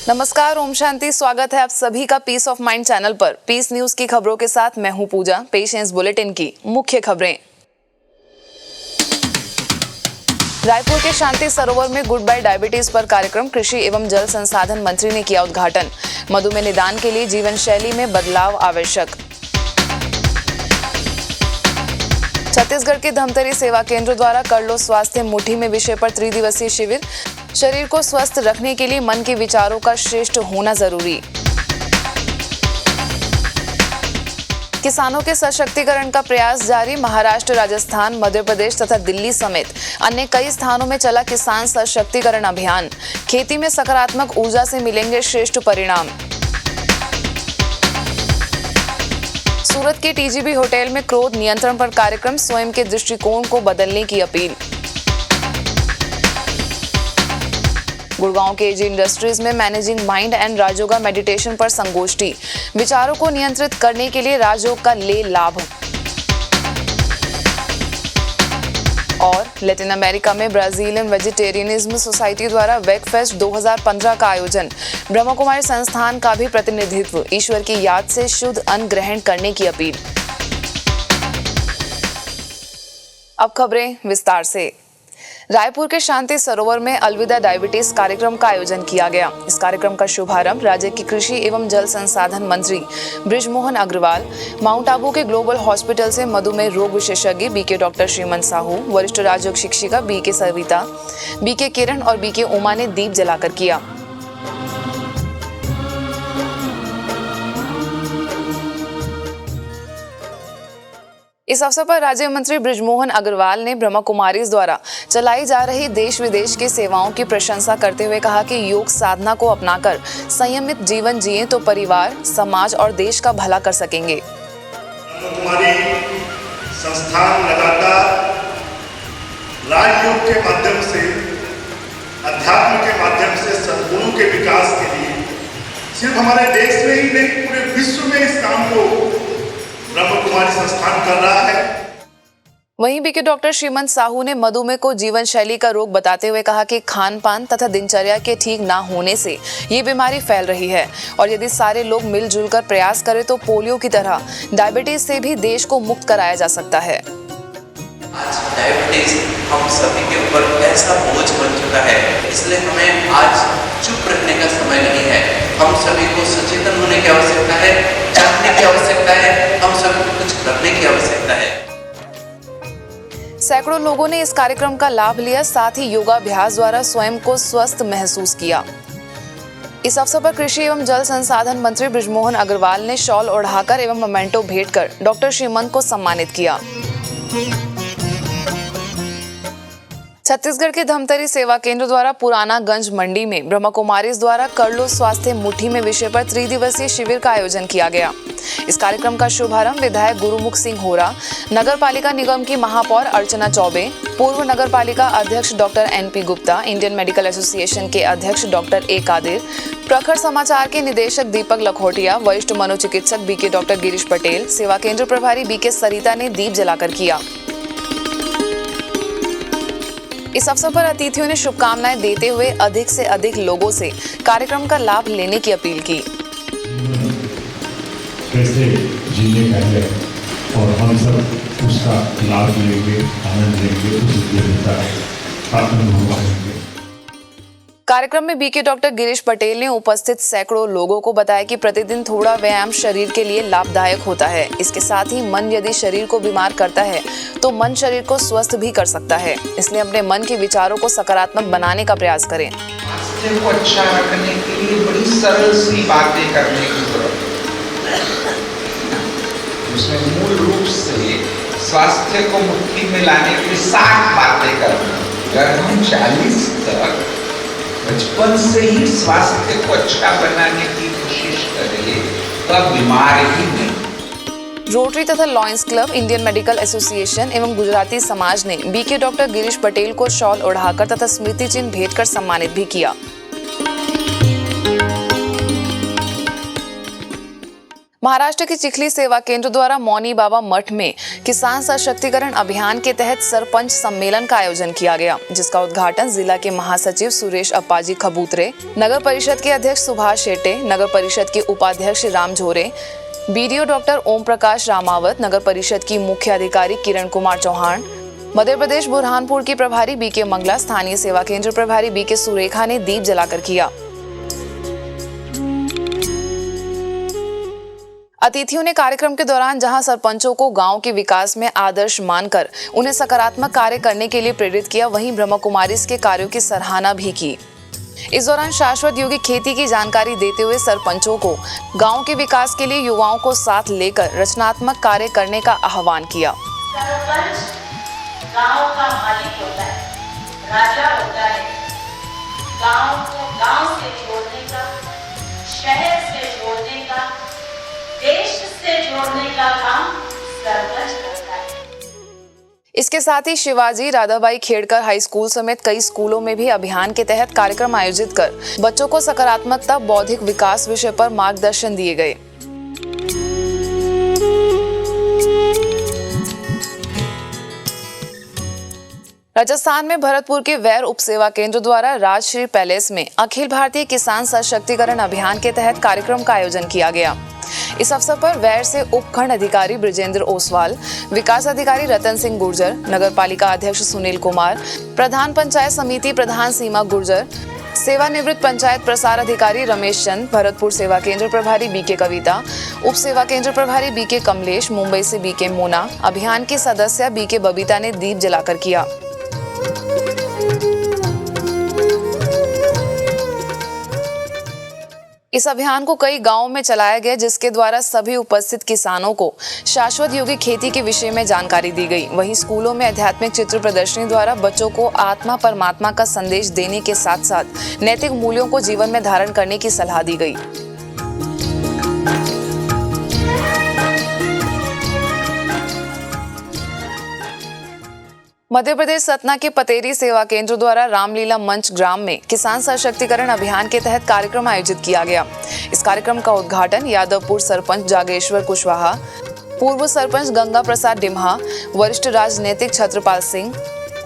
नमस्कार, ओम शांति। स्वागत है आप सभी का पीस ऑफ माइंड चैनल पर। पीस न्यूज की खबरों के साथ मैं हूं पूजा। पेश है इस बुलेटिन की मुख्य खबरें। रायपुर के शांति सरोवर में गुड बाय डायबिटीज पर कार्यक्रम, कृषि एवं जल संसाधन मंत्री ने किया उद्घाटन। मधुमेह निदान के लिए जीवन शैली में बदलाव आवश्यक। छत्तीसगढ़ के धमतरी सेवा केंद्र द्वारा कर लो स्वास्थ्य मुट्ठी में विषय पर त्रिदिवसीय शिविर। शरीर को स्वस्थ रखने के लिए मन के विचारों का श्रेष्ठ होना जरूरी। किसानों के सशक्तिकरण का प्रयास जारी। महाराष्ट्र, राजस्थान, मध्य प्रदेश तथा दिल्ली समेत अन्य कई स्थानों में चला किसान सशक्तिकरण अभियान। खेती में सकारात्मक ऊर्जा से मिलेंगे श्रेष्ठ परिणाम। सूरत के टीजीबी होटल में क्रोध नियंत्रण पर कार्यक्रम, स्वयं के दृष्टिकोण को बदलने की अपील। गुड़गांव के एजी इंडस्ट्रीज में managing mind and Rajyoga meditation पर संगोष्ठी। विचारों को नियंत्रित करने के लिए राजयोग का ले लाभ। और लैटिन अमेरिका में ब्राजीलियन वेजिटेरियनिज्म सोसाइटी द्वारा वेग फेस्ट 2015 का आयोजन। ब्रह्म कुमारी संस्थान का भी प्रतिनिधित्व। ईश्वर की याद से शुद्ध अन्न ग्रहण करने की अपील। अब खबरें विस्तार से। रायपुर के शांति सरोवर में अलविदा डायबिटीज कार्यक्रम का आयोजन किया गया। इस कार्यक्रम का शुभारंभ राज्य के कृषि एवं जल संसाधन मंत्री बृजमोहन अग्रवाल, माउंट आबू के ग्लोबल हॉस्पिटल से मधुमेह रोग विशेषज्ञ बीके डॉक्टर श्रीमंत साहू, वरिष्ठ राजयोग शिक्षिका बीके सविता, बीके किरण और बीके उमा ने दीप जलाकर किया। इस अवसर पर राज्य मंत्री बृजमोहन अग्रवाल ने ब्रह्म कुमारीज द्वारा चलाई जा रही देश विदेश की सेवाओं की प्रशंसा करते हुए कहा कि योग साधना को अपनाकर संयमित जीवन जिए तो परिवार, समाज और देश का भला कर सकेंगे। ब्रह्म कुमारी संस्थान लगातार राजयोग के माध्यम से, अध्यात्म के माध्यम से सद्गुणों के विकास के लिए सिर्फ हमारे देश में ही नहीं, पूरे विश्व में इस काम को ब्रह्म कुमारी संस्थान कर रहा है। वहीं बीके डॉक्टर श्रीमंत साहू ने मधुमेह को जीवन शैली का रोग बताते हुए कहा कि खान पान तथा दिनचर्या के ठीक ना होने से ये बीमारी फैल रही है और यदि सारे लोग मिलजुल कर प्रयास करें तो पोलियो की तरह डायबिटीज से भी देश को मुक्त कराया जा सकता है। आज डायबिटीज हम सभी के ऊपर ऐसा बोझ बन चुका है, इसलिए हमें आज चुप रहने का समय नहीं है। हम सभी को सचेतन होने की आवश्यकता है, जानने की आवश्यकता है, हम सभी को कुछ करने की आवश्यकता है। सैकड़ों लोगों ने इस कार्यक्रम का लाभ लिया, साथ ही योगाभ्यास द्वारा स्वयं को स्वस्थ महसूस किया। इस अवसर पर कृषि एवं जल संसाधन मंत्री बृजमोहन अग्रवाल ने शॉल ओढ़ाकर एवं मोमेंटो भेंट कर डॉक्टर श्रीमंत को सम्मानित किया। छत्तीसगढ़ के धमतरी सेवा केंद्र द्वारा पुराना गंज मंडी में ब्रह्म कुमारीज द्वारा कर लो स्वास्थ्य मुट्ठी में विषय पर त्रिदिवसीय शिविर का आयोजन किया गया। इस कार्यक्रम का शुभारंभ विधायक गुरुमुख सिंह होरा, नगर पालिका निगम की महापौर अर्चना चौबे, पूर्व नगर पालिका अध्यक्ष doctor NP Gupta, Indian medical association के अध्यक्ष डॉक्टर A कादिर, प्रखर समाचार के निदेशक दीपक लखोटिया, वरिष्ठ मनोचिकित्सक बीके डॉक्टर गिरीश पटेल, सेवा केंद्र प्रभारी बीके सरिता ने दीप जलाकर किया। इस अवसर पर अतिथियों ने शुभकामनाएं देते हुए अधिक से अधिक लोगों से कार्यक्रम का लाभ लेने की अपील की। कैसे जीने का है और हम सब उसका लाभ लेंगे, आनंद लेंगे, उस जीवन का अनुभव करेंगे। कार्यक्रम में बीके डॉक्टर गिरीश पटेल ने उपस्थित सैकड़ों लोगों को बताया कि प्रतिदिन थोड़ा व्यायाम शरीर के लिए लाभदायक होता है। इसके साथ ही मन यदि शरीर को बीमार करता है तो मन शरीर को स्वस्थ भी कर सकता है। इसलिए अपने मन के विचारों को सकारात्मक बनाने का प्रयास करें। स्वास्थ्य को अच्छा रखने के लिए बड़ी सरल सी बातें करने की जरूरत है। उसमें मूल रूप से स्वास्थ्य को मुट्ठी में लाने के लिए 60 बातें करना। अगर हम 40 तक बचपन से ही स्वास्थ्य को अच्छा बनाने की कोशिश करें तो अब बीमार ही नहीं। रोटरी तथा lions club, Indian medical association एवं गुजराती समाज ने बीके डॉक्टर गिरीश पटेल को शॉल ओढ़ाकर तथा स्मृति चिन्ह भेंट कर सम्मानित भी किया। महाराष्ट्र की चिखली सेवा केंद्र द्वारा मौनी बाबा मठ में किसान सशक्तिकरण अभियान के तहत सरपंच सम्मेलन का आयोजन किया गया, जिसका उद्घाटन जिला के महासचिव सुरेश अप्पाजी खबूतरे, नगर परिषद के अध्यक्ष सुभाष शेट्टे, नगर परिषद के उपाध्यक्ष राम झोरे, बीडीओ डॉक्टर ओम प्रकाश रामावत, नगर परिषद की मुख्य अधिकारी किरण कुमार चौहान, मध्य प्रदेश बुरहानपुर की प्रभारी बीके मंगला, स्थानीय सेवा केंद्र प्रभारी बीके सुरेखा ने दीप जलाकर किया। अतिथियों ने कार्यक्रम के दौरान जहां सरपंचों को गांव के विकास में आदर्श मानकर उन्हें सकारात्मक कार्य करने के लिए प्रेरित किया, वहीं ब्रह्मा कुमारी के कार्यों की सराहना भी की। इस दौरान शाश्वत योगी खेती की जानकारी देते हुए सरपंचों को गांव के विकास के लिए युवाओं को साथ लेकर रचनात्मक कार्य करने का आह्वान किया। सरपंच गांव का मालिक होता है, राजा होता है। गांव को गांव से जोड़ने का, शहर से जोड़ने का, देश से जोड़ने का काम सरपंच करता है। इसके साथ ही शिवाजी राधाबाई खेड़कर हाई स्कूल समेत कई स्कूलों में भी अभियान के तहत कार्यक्रम आयोजित कर बच्चों को सकारात्मकता, बौद्धिक विकास विषय पर मार्गदर्शन दिए गए। राजस्थान में भरतपुर के वैर उप सेवा केंद्र द्वारा राजश्री पैलेस में अखिल भारतीय किसान सशक्तिकरण अभियान के तहत कार्यक्रम का आयोजन किया गया। इस अवसर पर वैर से उपखंड अधिकारी ब्रिजेंद्र ओसवाल, विकास अधिकारी रतन सिंह गुर्जर, नगर पालिका अध्यक्ष सुनील कुमार, प्रधान पंचायत समिति प्रधान सीमा गुर्जर, सेवानिवृत्त पंचायत प्रसार अधिकारी रमेश चंद, भरतपुर सेवा केंद्र प्रभारी बीके कविता, उप सेवा केंद्र प्रभारी बीके कमलेश, मुंबई से बीके मोना, अभियान की सदस्य बीके बबीता ने दीप जलाकर किया। इस अभियान को कई गांवों में चलाया गया, जिसके द्वारा सभी उपस्थित किसानों को शाश्वत योगी खेती के विषय में जानकारी दी गई। वहीं स्कूलों में आध्यात्मिक चित्र प्रदर्शनी द्वारा बच्चों को आत्मा परमात्मा का संदेश देने के साथ साथ नैतिक मूल्यों को जीवन में धारण करने की सलाह दी गई। मध्य प्रदेश सतना के पतेरी सेवा केंद्र द्वारा रामलीला मंच ग्राम में किसान सशक्तिकरण अभियान के तहत कार्यक्रम आयोजित किया गया। इस कार्यक्रम का उद्घाटन यादवपुर सरपंच जागेश्वर कुशवाहा, पूर्व सरपंच गंगा प्रसाद डिम्हा, वरिष्ठ राजनीतिक छत्रपाल सिंह,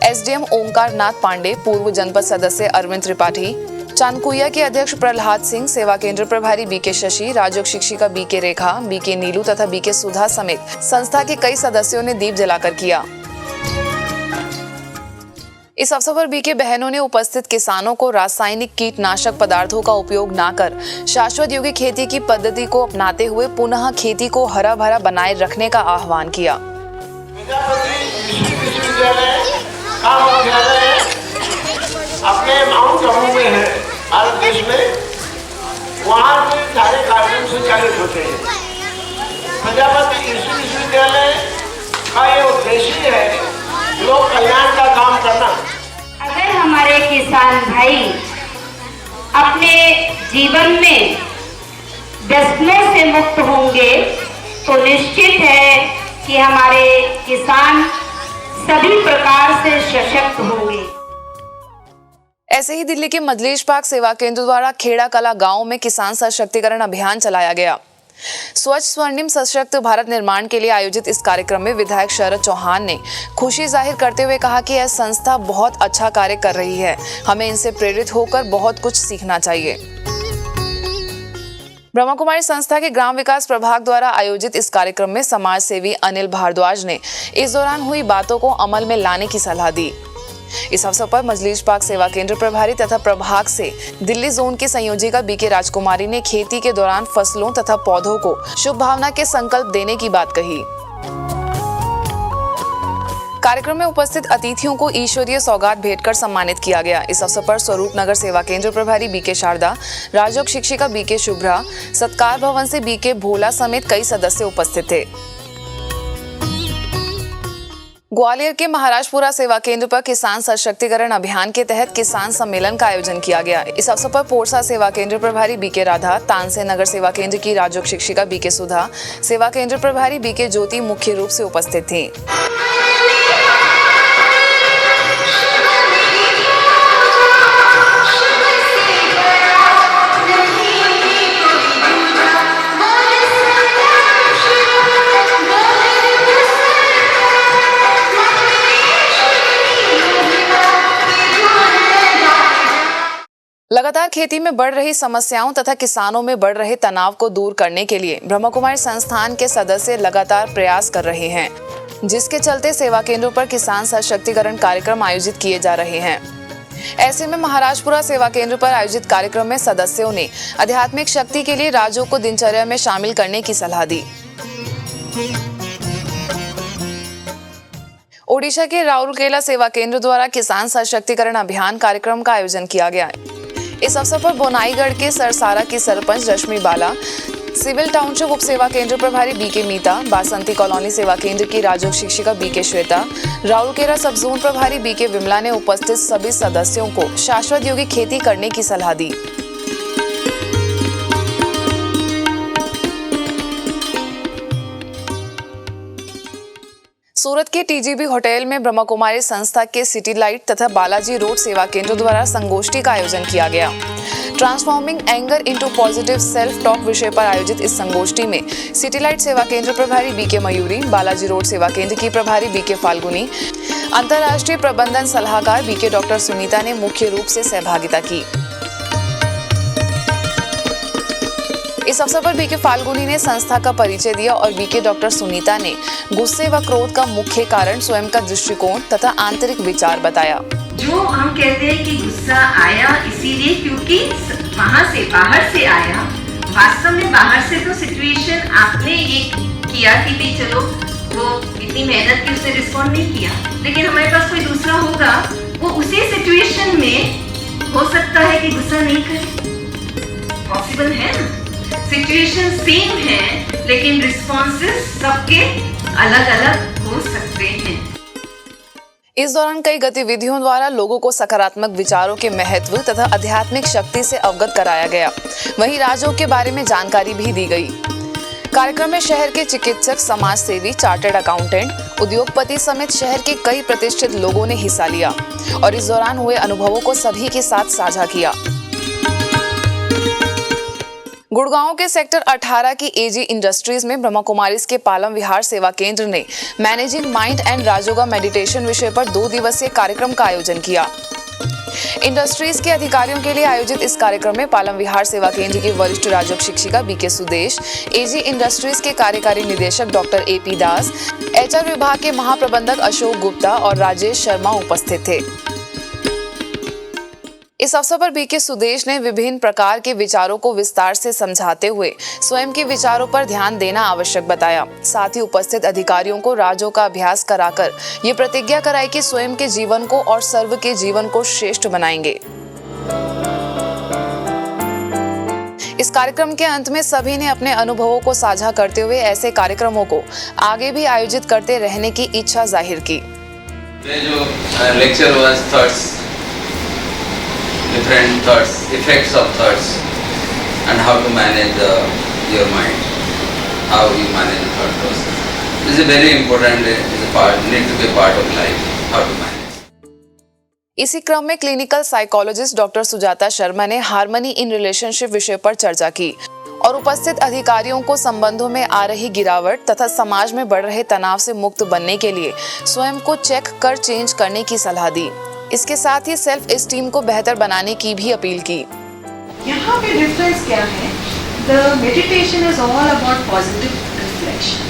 एसडीएम ओंकार नाथ पांडे, पूर्व जनपद सदस्य अरविंद त्रिपाठी, चांदकुइया के अध्यक्ष प्रहलाद सिंह, सेवा केंद्र प्रभारी बीके शशि, राजयोग शिक्षिका बीके रेखा, बीके नीलू तथा बीके सुधा समेत संस्था के कई सदस्यों ने दीप जलाकर किया। इस अवसर पर बीके बहनों ने उपस्थित किसानों को रासायनिक कीटनाशक पदार्थों का उपयोग न कर शाश्वत योगी खेती की पद्धति को अपनाते हुए पुनः खेती को हरा भरा बनाए रखने का आह्वान किया। अपने माउंट आबू में है भारत देश में, वहाँ से सारे कार्यक्रम संचालित होते हैं। प्रजापति कृषि विश्वविद्यालय का ये उद्देश्य है लोक कल्याण का काम करना। अगर हमारे किसान भाई अपने जीवन में व्यसनों से मुक्त होंगे तो निश्चित है कि हमारे किसान सभी प्रकार से सशक्त होंगे। ऐसे ही दिल्ली के मजलीस पार्क सेवा केंद्र द्वारा खेड़ा कला गांव में किसान सशक्तिकरण अभियान चलाया गया। स्वच्छ स्वर्णिम सशक्त भारत निर्माण के लिए आयोजित इस कार्यक्रम में विधायक शरद चौहान ने खुशी जाहिर करते हुए कहा कि यह संस्था बहुत अच्छा कार्य कर रही है, हमें इनसे प्रेरित होकर बहुत कुछ सीखना चाहिए। ब्रह्मा कुमारी संस्था के ग्राम विकास प्रभाग द्वारा आयोजित इस कार्यक्रम में समाज सेवी अनिल भारद्वाज ने इस दौरान हुई बातों को अमल में लाने की सलाह दी। इस अवसर पर मजलीस पार्क सेवा केंद्र प्रभारी तथा प्रभाग से दिल्ली जोन की संयोजिका बीके राजकुमारी ने खेती के दौरान फसलों तथा पौधों को शुभ भावना के संकल्प देने की बात कही। कार्यक्रम में उपस्थित अतिथियों को ईश्वरीय सौगात भेंट कर सम्मानित किया गया। इस अवसर पर स्वरूप नगर सेवा केंद्र प्रभारी बीके शारदा, राजयोग शिक्षिका बीके शुभ्रा, सत्कार भवन से बीके भोला समेत कई सदस्य उपस्थित थे। ग्वालियर के महाराजपुरा सेवा केंद्र पर किसान सशक्तिकरण अभियान के तहत किसान सम्मेलन का आयोजन किया गया। इस अवसर पर पोरसा सेवा केंद्र प्रभारी बीके राधा, तानसे नगर सेवा केंद्र की राजयोग शिक्षिका बीके सुधा, सेवा केंद्र प्रभारी बीके ज्योति मुख्य रूप से उपस्थित थी। लगातार खेती में बढ़ रही समस्याओं तथा किसानों में बढ़ रहे तनाव को दूर करने के लिए ब्रह्मा कुमारी संस्थान के सदस्य लगातार प्रयास कर रहे हैं, जिसके चलते सेवा केंद्रों पर किसान सशक्तिकरण कार्यक्रम आयोजित किए जा रहे हैं। ऐसे में महाराजपुरा सेवा केंद्र पर आयोजित कार्यक्रम में सदस्यों ने आध्यात्मिक शक्ति के लिए राजों को दिनचर्या में शामिल करने की सलाह दी। ओडिशा के राउरकेला सेवा केंद्र द्वारा किसान सशक्तिकरण अभियान कार्यक्रम का आयोजन किया गया। इस अवसर पर बोनाईगढ़ के सरसारा की सरपंच रश्मि बाला, सिविल टाउनशिप उप सेवा केंद्र प्रभारी बीके मीता, बासंती कॉलोनी सेवा केंद्र की राजयोग शिक्षिका बीके श्वेता, राउरकेला सब जोन प्रभारी बीके विमला ने उपस्थित सभी सदस्यों को शाश्वत योगी खेती करने की सलाह दी। सूरत के टीजीबी होटल में ब्रह्मा कुमारी संस्था के सिटी लाइट तथा बालाजी रोड सेवा केंद्र द्वारा संगोष्ठी का आयोजन किया गया। Transforming anger into positive self talk विषय पर आयोजित इस संगोष्ठी में सिटी लाइट सेवा केंद्र प्रभारी बीके मयूरी, बालाजी रोड सेवा केंद्र की प्रभारी बीके फाल्गुनी, अंतर्राष्ट्रीय प्रबंधन सलाहकार बीके डॉक्टर सुनीता ने मुख्य रूप से सहभागिता की। इस अवसर पर बीके फाल्गुनी ने संस्था का परिचय दिया और बीके डॉक्टर सुनीता ने गुस्से व क्रोध का मुख्य कारण स्वयं का दृष्टिकोण तथा आंतरिक विचार बताया। जो हम कहते हैं कि गुस्सा आया इसीलिए क्योंकि वहाँ से बाहर से आया। वास्तव में बाहर से तो सिचुएशन आपने ये किया कि भी चलो वो इतनी मेहनत की उसने रिस्पॉन्ड नहीं किया, लेकिन हमारे पास कोई दूसरा होगा वो उसी सिचुएशन में हो सकता है कि गुस्सा नहीं करे। पॉसिबल है ना, सिचुएशन सेम है लेकिन रिस्पॉन्सेस सबके अलग अलग हो सकते हैं। इस दौरान कई गतिविधियों द्वारा लोगों को सकारात्मक विचारों के महत्व तथा आध्यात्मिक शक्ति से अवगत कराया गया। वहीं राजयोग के बारे में जानकारी भी दी गई। कार्यक्रम में शहर के चिकित्सक, समाज सेवी, चार्टर्ड अकाउंटेंट, उद्योगपति समेत शहर के कई प्रतिष्ठित लोगों ने हिस्सा लिया और इस दौरान हुए अनुभवों को सभी के साथ साझा किया। गुड़गांव के सेक्टर 18 की एजी इंडस्ट्रीज में ब्रह्मा कुमारीज के पालम विहार सेवा केंद्र ने managing mind and Rajyoga meditation विषय पर 2 दिवसीय कार्यक्रम का आयोजन किया। इंडस्ट्रीज के अधिकारियों के लिए आयोजित इस कार्यक्रम में पालम विहार सेवा केंद्र की वरिष्ठ राजयोग शिक्षिका बीके सुदेश, एजी इंडस्ट्रीज के कार्यकारी निदेशक डॉक्टर एपी दास, एचआर विभाग के महाप्रबंधक अशोक गुप्ता और राजेश शर्मा उपस्थित थे। इस अवसर पर बीके सुदेश ने विभिन्न प्रकार के विचारों को विस्तार से समझाते हुए स्वयं के विचारों पर ध्यान देना आवश्यक बताया। साथ ही उपस्थित अधिकारियों को राजयोग का अभ्यास कराकर ये प्रतिज्ञा कराई कि स्वयं के जीवन को और सर्व के जीवन को श्रेष्ठ बनाएंगे। इस कार्यक्रम के अंत में सभी ने अपने अनुभवों को साझा करते हुए ऐसे कार्यक्रमों को आगे भी आयोजित करते रहने की इच्छा जाहिर की। जो lecture was thoughts, different thoughts, effects of thoughts, and how to manage your mind, how you manage the thought process. This is very important. Is a part, need to be a part of life. How to manage. इसी क्रम में clinical psychologist doctor Sujata Sharma ने harmony in relationship विषय पर चर्चा की और उपस्थित अधिकारियों को संबंधों में आ रही गिरावट तथा समाज में बढ़ रहे तनाव से मुक्त बनने के लिए स्वयं को चेक कर चेंज करने की सलाह दी। इसके साथ ही सेल्फ एस्टीम को बेहतर बनाने की भी अपील की। यहाँ पे डिफरेंस क्या है? The meditation is all about positive reflection.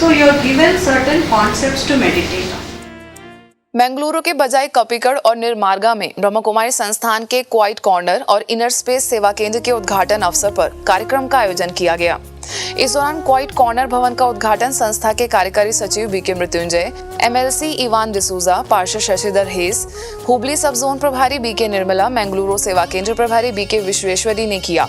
So you are given certain concepts to meditate on. Bengaluru के बजाय कपिकड़ और निर्मार्गा में ब्रह्मा कुमारी संस्थान के क्वाइट कॉर्नर और इनर स्पेस सेवा केंद्र के उद्घाटन अवसर पर कार्यक्रम का आयोजन किया गया। इस दौरान क्वाइट कॉर्नर भवन का उद्घाटन संस्था के कार्यकारी सचिव BK Mrityunjay, MLC Ivan D'Souza, पार्षद शशिधर हेस, हुबली सब जोन प्रभारी बीके निर्मला, बेंगलुरु सेवा केंद्र प्रभारी बीके विश्वेश्वरी ने किया।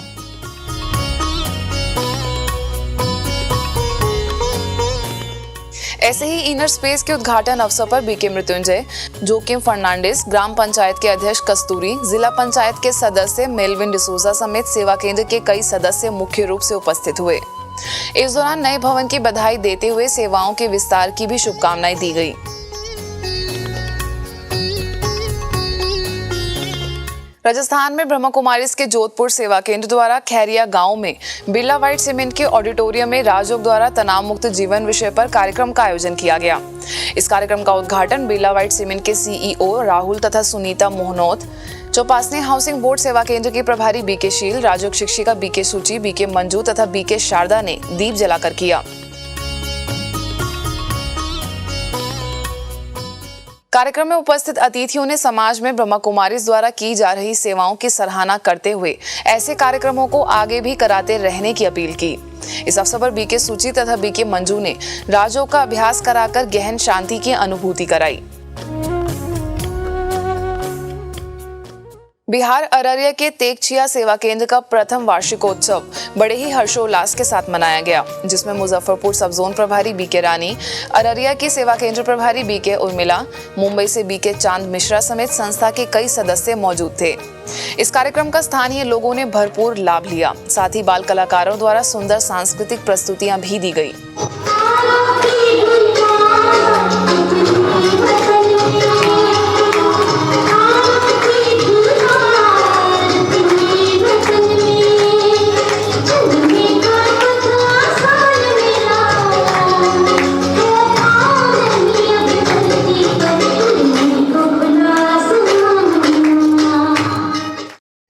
ऐसे ही इनर स्पेस के उद्घाटन अवसर पर बीके मृत्युंजय, जोकिम फर्नांडिस, ग्राम पंचायत के अध्यक्ष कस्तूरी, जिला पंचायत के सदस्य मेलविन डिसूजा समेत सेवा केंद्र के कई सदस्य मुख्य रूप से उपस्थित हुए। इस दौरान नए भवन की बधाई देते हुए सेवाओं के विस्तार की भी शुभकामनाएं दी गई। राजस्थान में ब्रह्मा कुमारीज के जोधपुर सेवा केंद्र द्वारा खैरिया गांव में बिरला व्हाइट सीमेंट के ऑडिटोरियम में राजयोग द्वारा तनाव मुक्त जीवन विषय पर कार्यक्रम का आयोजन किया गया। इस कार्यक्रम का उद्घाटन बिरला व्हाइट सीमेंट के सीईओ राहुल तथा सुनीता मोहनोत, चौपासने हाउसिंग बोर्ड सेवा केंद्र के प्रभारी बीके शील, राजयोग शिक्षिका बीके सूची, बीके मंजू तथा बीके शारदा ने दीप जलाकर किया। कार्यक्रम में उपस्थित अतिथियों ने समाज में ब्रह्मा कुमारीज द्वारा की जा रही सेवाओं की सराहना करते हुए ऐसे कार्यक्रमों को आगे भी कराते रहने की अपील की। इस अवसर पर बीके सूची तथा बीके मंजू ने राजयोग का अभ्यास कराकर गहन शांति की अनुभूति कराई। बिहार अररिया के तेगछिया सेवा केंद्र का प्रथम वार्षिकोत्सव बड़े ही हर्षोल्लास के साथ मनाया गया, जिसमें मुजफ्फरपुर सब जोन प्रभारी बीके रानी, अररिया की सेवा केंद्र प्रभारी बीके उर्मिला, मुंबई से बीके चांद मिश्रा समेत संस्था के कई सदस्य मौजूद थे। इस कार्यक्रम का स्थानीय लोगों ने भरपूर लाभ लिया। साथ ही बाल कलाकारों द्वारा सुंदर सांस्कृतिक प्रस्तुतियां भी दी गई।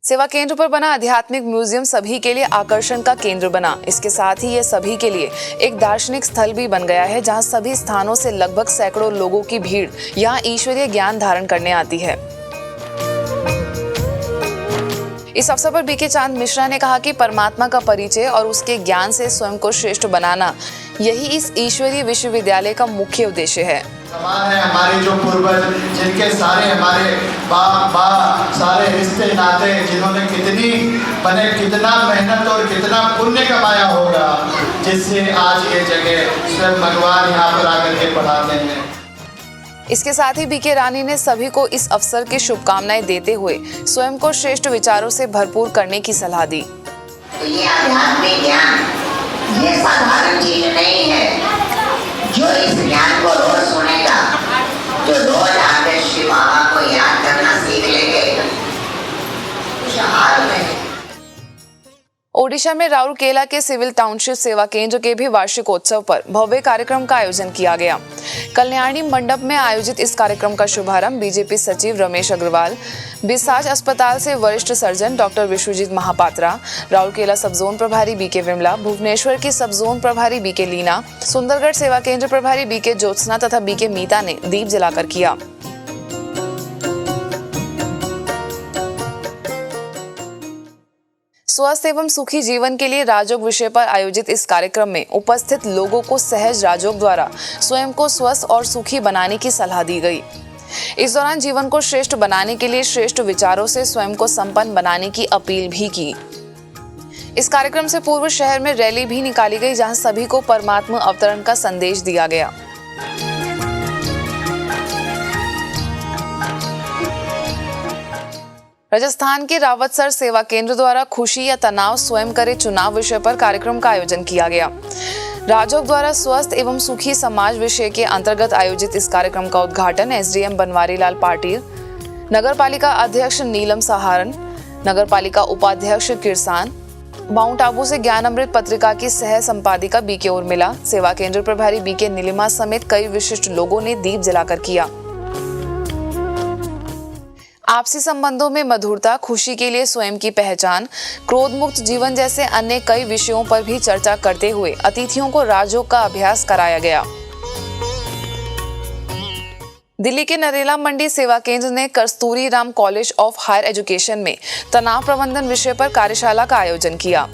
सेवा केंद्र पर बना आध्यात्मिक म्यूजियम सभी के लिए आकर्षण का केंद्र बना। इसके साथ ही ये सभी के लिए एक दार्शनिक स्थल भी बन गया है, जहां सभी स्थानों से लगभग सैकड़ों लोगों की भीड़ यहां ईश्वरीय ज्ञान धारण करने आती है। इस अवसर पर बीके चांद मिश्रा ने कहा कि परमात्मा का परिचय और उसके ज्ञान से स्वयं को श्रेष्ठ बनाना, यही इस ईश्वरीय विश्वविद्यालय का मुख्य उद्देश्य है। समान है हमारे जो पूर्वज, जिनके सारे हमारे बाप सारे रिश्ते नाते, जिन्होंने कितना मेहनत और कितना पुण्य कमाया होगा, जिससे आज ये जगह स्वयं भगवान यहाँ पर आकर के पढ़ाते हैं। इसके साथ ही बीके रानी ने सभी को इस अवसर की शुभकामनाएं देते हुए स्वयं को श्रेष्ठ विचारों से भरपूर करने की सलाह दी। तो ये आध्यात्मिक ज्ञान ये साधारण चीज नहीं है। जो इस ज्ञान को रोज सुनेगा, जो रोज आके शिव बाबा को याद करना सीख लेंगे, खुशहाल रहेंगे। ओडिशा में राउरकेला के सिविल टाउनशिप सेवा केंद्र के भी वार्षिकोत्सव पर भव्य कार्यक्रम का आयोजन किया गया। कल्याणी मंडप में आयोजित इस कार्यक्रम का शुभारंभ बीजेपी सचिव रमेश अग्रवाल, बिसाज अस्पताल से वरिष्ठ सर्जन डॉक्टर विश्वजीत महापात्रा, राउरकेला सब जोन प्रभारी बीके विमला, भुवनेश्वर की सब जोन प्रभारी बीके लीना, सुंदरगढ़ सेवा केंद्र प्रभारी बीके ज्योत्सना तथा बीके मीता ने दीप जलाकर किया। स्वस्थ एवं सुखी जीवन के लिए राजयोग विषय पर आयोजित इस कार्यक्रम में उपस्थित लोगों को सहज राजयोग द्वारा स्वयं को स्वस्थ और सुखी बनाने की सलाह दी गई। इस दौरान जीवन को श्रेष्ठ बनाने के लिए श्रेष्ठ विचारों से स्वयं को संपन्न बनाने की अपील भी की। इस कार्यक्रम से पूर्व शहर में रैली भी निकाली गई, जहां सभी को परमात्मा अवतरण का संदेश दिया गया। राजस्थान के रावतसर सेवा केंद्र द्वारा खुशी या तनाव स्वयं करे चुनाव विषय पर कार्यक्रम का आयोजन किया गया। राजयोग द्वारा स्वस्थ एवं सुखी समाज विषय के अंतर्गत आयोजित इस कार्यक्रम का उद्घाटन एसडीएम बनवारी लाल पाटिल, नगर पालिका अध्यक्ष नीलम सहारन, नगर पालिका उपाध्यक्ष किरसान, माउंट आबू से ज्ञान अमृत पत्रिका की सह संपादिका बीके उर्मिला, सेवा केंद्र प्रभारी बीके नीलिमा समेत कई विशिष्ट लोगों ने दीप जलाकर किया। आपसी संबंधों में मधुरता, खुशी के लिए स्वयं की पहचान, क्रोध मुक्त जीवन जैसे अन्य कई विषयों पर भी चर्चा करते हुए अतिथियों को राजयोग का अभ्यास कराया गया। दिल्ली के नरेला मंडी सेवा केंद्र ने Kasturi Ram college of higher education में तनाव प्रबंधन विषय पर कार्यशाला का आयोजन किया।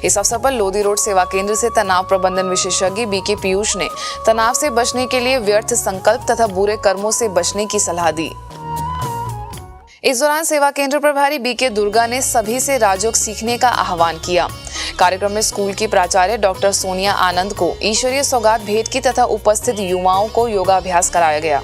इस अवसर पर लोधी रोड सेवा केंद्र से तनाव प्रबंधन विशेषज्ञ बीके पीयूष ने तनाव से बचने के लिए व्यर्थ संकल्प तथा बुरे कर्मों से बचने की सलाह दी। इस दौरान सेवा केंद्र प्रभारी बीके दुर्गा ने सभी से राजयोग सीखने का आह्वान किया। कार्यक्रम में स्कूल की प्राचार्य डॉक्टर सोनिया आनंद को ईश्वरीय सौगात भेंट की तथा उपस्थित युवाओं को योगाभ्यास कराया गया।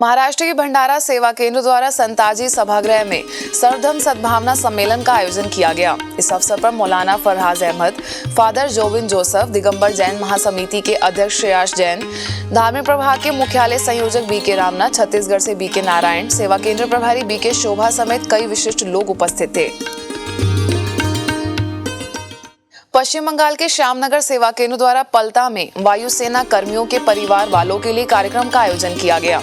महाराष्ट्र के भंडारा सेवा केंद्र द्वारा संताजी सभागृह में सर्वधर्म सद्भावना सम्मेलन का आयोजन किया गया। इस अवसर पर मौलाना फरहाज अहमद, फादर जोविन जोसेफ, दिगंबर जैन महासमिति के अध्यक्ष श्रेयास जैन, धार्मिक प्रभाग के मुख्यालय संयोजक बीके रामनाथ, छत्तीसगढ़ से बीके नारायण, सेवा केंद्र प्रभारी बीके शोभा समेत कई विशिष्ट लोग उपस्थित थे। पश्चिम बंगाल के श्यामनगर सेवा केंद्र द्वारा पलता में वायुसेना कर्मियों के परिवार वालों के लिए कार्यक्रम का आयोजन किया गया।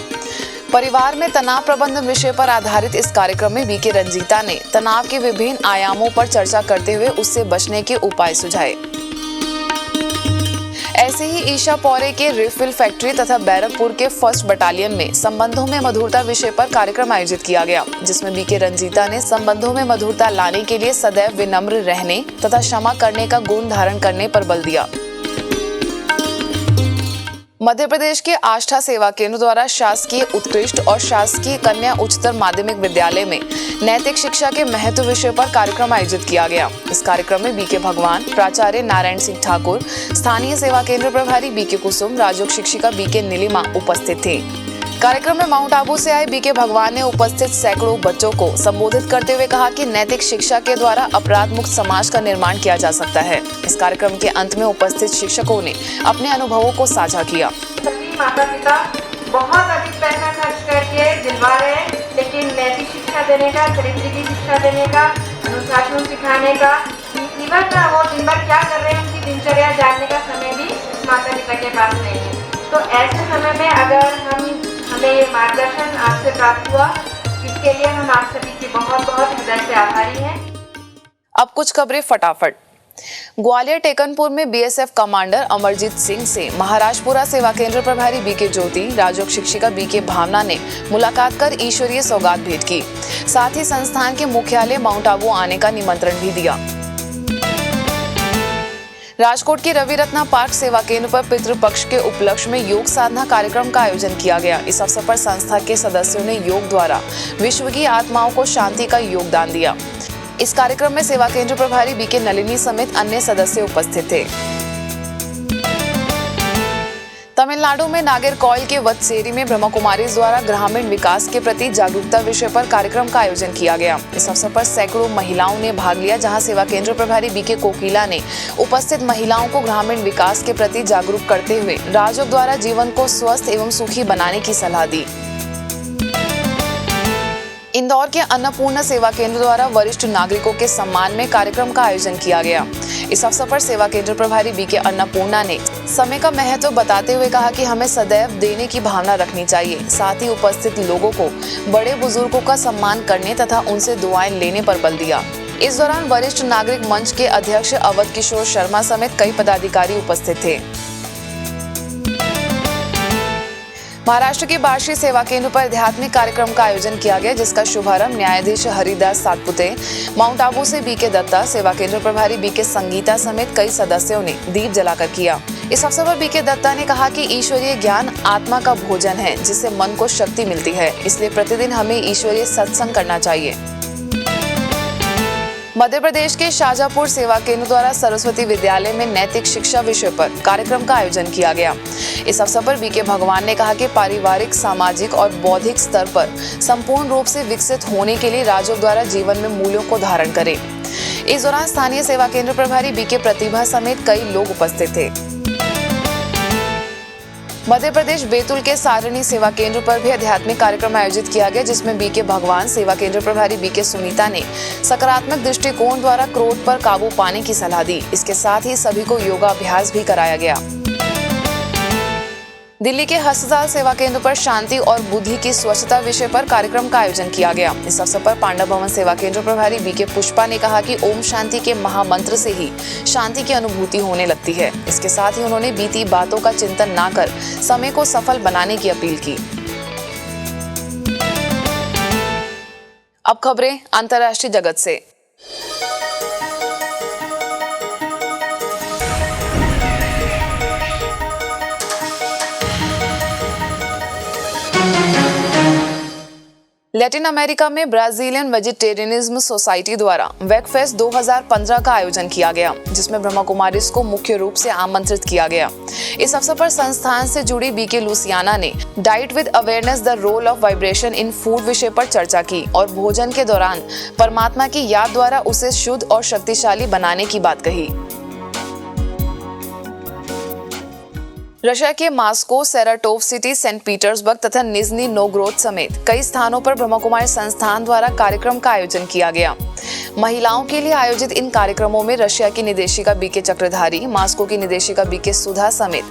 परिवार में तनाव प्रबंधन विषय पर आधारित इस कार्यक्रम में बीके रंजीता ने तनाव के विभिन्न आयामों पर चर्चा करते हुए उससे बचने के उपाय सुझाए। ऐसे ही ईशा पौरे के रिफिल फैक्ट्री तथा बैरकपुर के 1st बटालियन में संबंधों में मधुरता विषय पर कार्यक्रम आयोजित किया गया, जिसमें बीके रंजीता ने संबंधों में मधुरता लाने के लिए सदैव विनम्र रहने तथा क्षमा करने का गुण धारण करने पर बल दिया। मध्य प्रदेश के आष्ठा सेवा केंद्र द्वारा शासकीय उत्कृष्ट और शासकीय कन्या उच्चतर माध्यमिक विद्यालय में नैतिक शिक्षा के महत्व विषय पर कार्यक्रम आयोजित किया गया। इस कार्यक्रम में बीके भगवान, प्राचार्य नारायण सिंह ठाकुर, स्थानीय सेवा केंद्र प्रभारी बीके कुसुम, राजयोग शिक्षिका बीके नीलिमा उपस्थित थी। कार्यक्रम में माउंट आबू से आए बीके भगवान ने उपस्थित सैकड़ों बच्चों को संबोधित करते हुए कहा कि नैतिक शिक्षा के द्वारा अपराध मुक्त समाज का निर्माण किया जा सकता है। इस कार्यक्रम के अंत में उपस्थित शिक्षकों ने अपने अनुभवों को साझा किया। सभी माता पिता बहुत अधिक पैसा खर्च करके दिलवा रहे हैं, लेकिन नैतिक शिक्षा देने का, चरित्र की शिक्षा देने का, अनुशासन सिखाने का, इवन वो दिन भर क्या कर रहे हैं उनकी दिनचर्या जानने का समय भी माता पिता के पास नहीं है। तो ऐसे समय में अगर हमें मार्गदर्शन आपसे प्राप्त हुआ, इसके लिए हम आप सभी के बहुत बहुत हृदय से आभारी हैं। अब कुछ खबरें फटाफट। ग्वालियर टेकनपुर में बीएसएफ कमांडर अमरजीत सिंह से महाराजपुरा सेवा केंद्र प्रभारी बीके ज्योति, राजयोग शिक्षिका बीके भावना ने मुलाकात कर ईश्वरीय सौगात भेंट की। साथ ही संस्थान के मुख्यालय माउंट आबू आने का निमंत्रण भी दिया। राजकोट के रवि रत्ना पार्क सेवा केंद्र पर पितृपक्ष के उपलक्ष्य में योग साधना कार्यक्रम का आयोजन किया गया। इस अवसर पर संस्था के सदस्यों ने योग द्वारा विश्व की आत्माओं को शांति का योगदान दिया। इस कार्यक्रम में सेवा केंद्र प्रभारी बीके नलिनी समेत अन्य सदस्य उपस्थित थे। तमिलनाडु में नागरकोइल के वत्सेरी में ब्रह्मा कुमारीज द्वारा ग्रामीण विकास के प्रति जागरूकता विषय पर कार्यक्रम का आयोजन किया गया। इस अवसर पर सैकड़ों महिलाओं ने भाग लिया, जहां सेवा केंद्र प्रभारी बीके कोकिला ने उपस्थित महिलाओं को ग्रामीण विकास के प्रति जागरूक करते हुए राजयोग द्वारा जीवन को स्वस्थ एवं सुखी बनाने की सलाह दी। इंदौर के अन्नपूर्णा सेवा केंद्र द्वारा वरिष्ठ नागरिकों के सम्मान में कार्यक्रम का आयोजन किया गया। इस अवसर पर सेवा केंद्र प्रभारी बीके अन्नपूर्णा ने समय का महत्व बताते हुए कहा कि हमें सदैव देने की भावना रखनी चाहिए। साथ ही उपस्थित लोगों को बड़े बुजुर्गों का सम्मान करने तथा उनसे दुआएं लेने पर बल दिया। इस दौरान वरिष्ठ नागरिक मंच के अध्यक्ष अवध किशोर शर्मा समेत कई पदाधिकारी उपस्थित थे। महाराष्ट्र के बार्शी सेवा केंद्र पर आध्यात्मिक कार्यक्रम का आयोजन किया गया, जिसका शुभारंभ न्यायाधीश हरिदास सातपुते, माउंट आबू से बीके दत्ता, सेवा केंद्र प्रभारी बीके संगीता समेत कई सदस्यों ने दीप जलाकर किया। इस अवसर पर बीके दत्ता ने कहा कि ईश्वरीय ज्ञान आत्मा का भोजन है, जिससे मन को शक्ति मिलती है, इसलिए प्रतिदिन हमें ईश्वरीय सत्संग करना चाहिए। मध्य प्रदेश के शाजापुर सेवा केंद्र द्वारा सरस्वती विद्यालय में नैतिक शिक्षा विषय पर कार्यक्रम का आयोजन किया गया। इस अवसर पर बीके भगवान ने कहा कि पारिवारिक, सामाजिक और बौद्धिक स्तर पर संपूर्ण रूप से विकसित होने के लिए राजयोग द्वारा जीवन में मूल्यों को धारण करें। इस दौरान स्थानीय सेवा केंद्र प्रभारी बीके प्रतिभा समेत कई लोग उपस्थित थे। मध्य प्रदेश बैतूल के सारणी सेवा केंद्र पर भी आध्यात्मिक कार्यक्रम आयोजित किया गया, जिसमें बीके भगवान, सेवा केंद्र प्रभारी बीके सुनीता ने सकारात्मक दृष्टिकोण द्वारा क्रोध पर काबू पाने की सलाह दी। इसके साथ ही सभी को योगाभ्यास भी कराया गया। दिल्ली के अस्पताल सेवा केंद्र पर शांति और बुद्धि की स्वच्छता विषय पर कार्यक्रम का आयोजन किया गया। इस अवसर पर पांडव भवन सेवा केंद्र प्रभारी बीके पुष्पा ने कहा कि ओम शांति के महामंत्र से ही शांति की अनुभूति होने लगती है। इसके साथ ही उन्होंने बीती बातों का चिंतन न कर समय को सफल बनाने की अपील की। अब खबरें अंतर्राष्ट्रीय जगत से। लैटिन अमेरिका में ब्राजीलियन वेजिटेरियनिज्म सोसाइटी द्वारा वेग फेस्ट 2015 का आयोजन किया गया, जिसमें ब्रह्मा कुमारीज को मुख्य रूप से आमंत्रित किया गया। इस अवसर पर संस्थान से जुड़ी बीके लुसियाना ने diet with awareness the role of vibration in food विषय पर चर्चा की और भोजन के दौरान परमात्मा की याद द्वारा उसे शुद्ध और शक्तिशाली बनाने की बात कही। रशिया के Moscow, Saratov city, Saint Petersburg तथा निजनी नोवगोरोड समेत कई स्थानों पर ब्रह्मा कुमारी संस्थान द्वारा कार्यक्रम का आयोजन किया गया। महिलाओं के लिए आयोजित इन कार्यक्रमों में रशिया की निदेशिका बीके चक्रधारी, मास्को की निदेशिका बीके सुधा समेत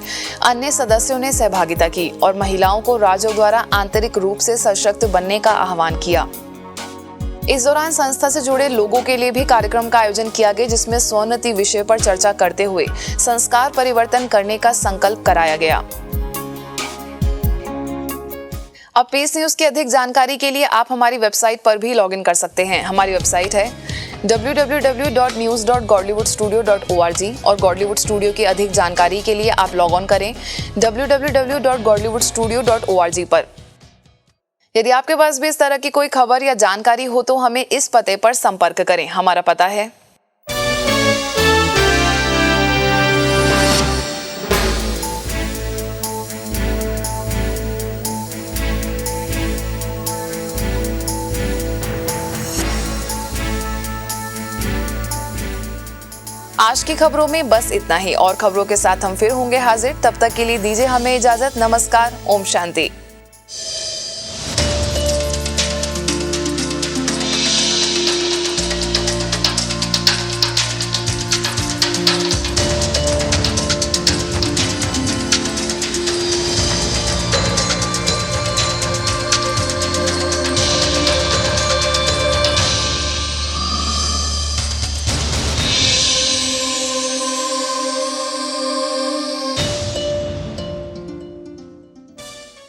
अन्य सदस्यों ने सहभागिता की और महिलाओं को राज्यों द्वारा आंतरिक रूप से सशक्त बनने का आह्वान किया। इस दौरान संस्था से जुड़े लोगों के लिए भी कार्यक्रम का आयोजन किया गया, जिसमें स्वोन्नति विषय पर चर्चा करते हुए संस्कार परिवर्तन करने का संकल्प कराया गया। अब पीस न्यूज की अधिक जानकारी के लिए आप हमारी वेबसाइट पर भी लॉगिन कर सकते हैं। हमारी वेबसाइट है www.news.godlywoodstudio.org और गॉडलीवुड स्टूडियो की अधिक जानकारी के लिए आप लॉग ऑन करें www.godlywoodstudio.org पर। यदि आपके पास भी इस तरह की कोई खबर या जानकारी हो तो हमें इस पते पर संपर्क करें। हमारा पता है आज की खबरों में बस इतना ही और खबरों के साथ हम फिर होंगे हाजिर। तब तक के लिए दीजिए हमें इजाजत। नमस्कार। ओम शांति।